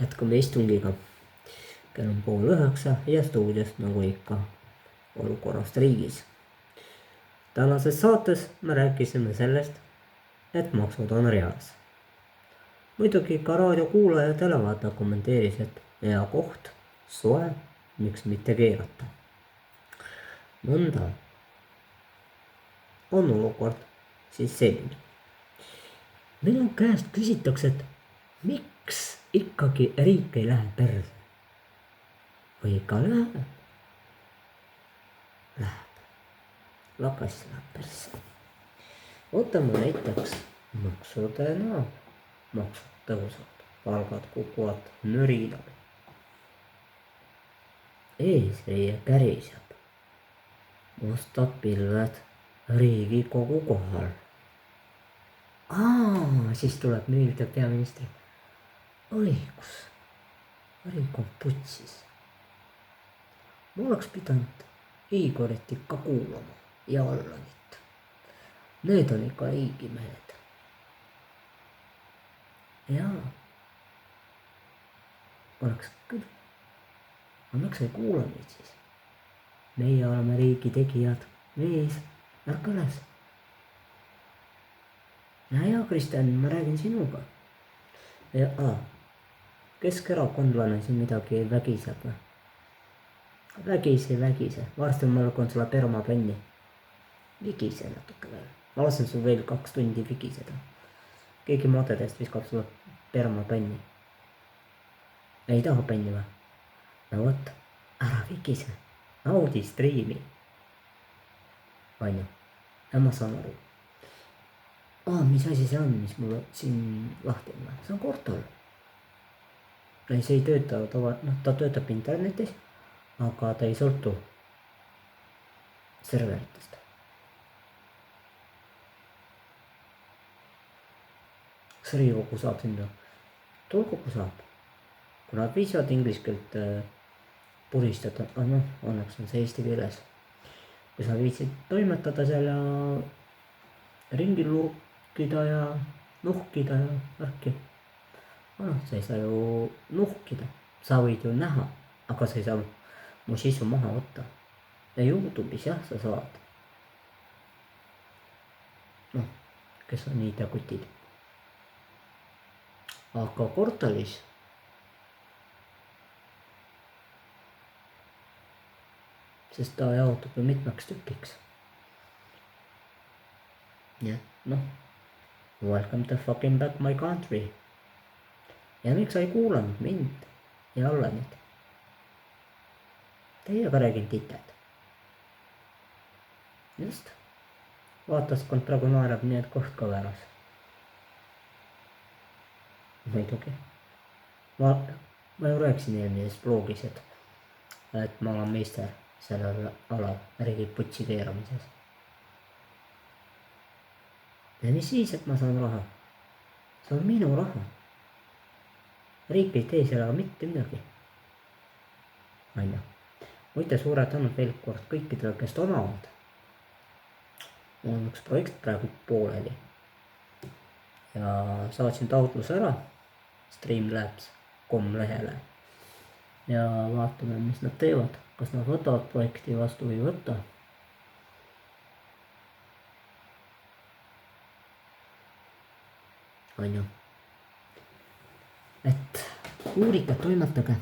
Jätkame istungiga. Kell on 8:30 ja stuudios nagu ikka olukorrast riigis. Tänases saates me rääkisime sellest, et maksud on reas. Muidugi ka raadiokuulaja ja televaataja kommenteeris, et hea koht, soe, miks mitte keerata. Nõnda on olukord siis selline. Minu käest küsitakse, et miks ikkagi riik ei lähe perse? Või ikka läheb? Läheb. Lakas läheb perse. Võtame näiteks maksude näol. Maksud tõusvad, palgad kukuvad mürinal. Eesriie käriseb. Mustad pilved Riigikogu kohal. Siis tuleb meelde peaministri. Õigus. Riik on putsis. Ma oleks pidanud Igorit ikka kuulama ja Allanit. Need on ikka riigimehed. Jaa. Oleks küll. Aga miks ei kuula meid siis? Meie oleme riigi tegijad. Mees, ärka üles. Ja Kristjan, ma räägin sinuga. Keskerakondlane siin midagi vägiseb. Vägise. Varsti ma lõkon sulle permapenni. Vigise natuke veel. Ma lasen sul veel 2 tundi vigiseda. Keegi madedest viskab sulle permapenni. Ei taha penni või? No võt, ära vigise. Naudi striimi. Ainu. Ja ma saan aru. Mis asi see on, mis mul siin lahti on? See on Kortol. See ei tööta, ta töötab internetis, aga ta ei sõltu serveritest. Kas Riigikogu saab sinna? Tulkogu saab. Kui nad viisivad inglise keelt puristada, õnneks on see eesti keeles. Kui sa viitsid toimetada seal ja ringi lurkida ja nuhkida ja värki. Sa ei saa ju nuhkida. Sa võid ju näha, aga sa ei saa mu sisu maha võtta. Ja YouTube'is jah, sa saad. Kes on ID-kutid. Aga Kortalis sest ta jaotub ju mitmeks tükiks. Ja welcome to fucking back my country. Ja miks sa ei kuulanud mind ja Allanit? Teiega räägin titet. Just. Vaataskond praegu naerab nii, et koht ka väras. Muidugi. Ma ju rääkisin eelmises blogis, et ma olen meister sellel alal riigi putsi keeramises. Ja mis siis, et ma saan raha? See on minu raha. Riik ei tee sellega mitte midagi. Aina. Muide suure tänud veel kord kõikidele, kes omavad. Mul on üks projekt praegu pooleli. Ja saatsin taotluse ära Streamlabs.com lehele. Ja vaatame, mis nad teevad. Kas nad võtavad projekti vastu või võtta. On ju. Et uurige, toimetage.